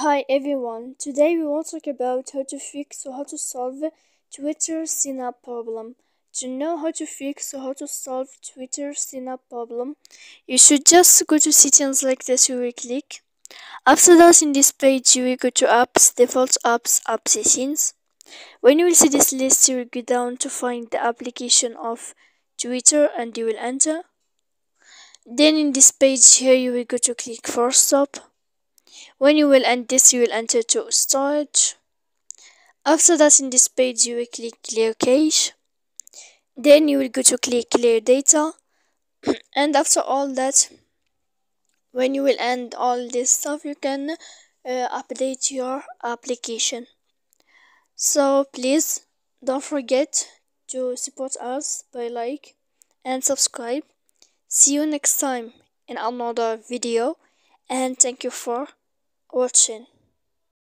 Hi everyone, today we will talk about how to fix or how to solve Twitter sign-up problem. To know how to fix or how to solve Twitter sign-up problem, you should just go to settings like this. You will click. After that, in this page you will go to apps, default apps, app settings. When you will see this list, you will go down to find the application of Twitter and you will enter. Then in this page here you will go to click force stop. When you will end this, you will enter to storage. After that, in this page you will click clear cache. Then you will go to click clear data. And after all that, when you will end all this stuff, you can update your application. So please don't forget to support us by like and subscribe. See you next time in another video, and thank you for watching.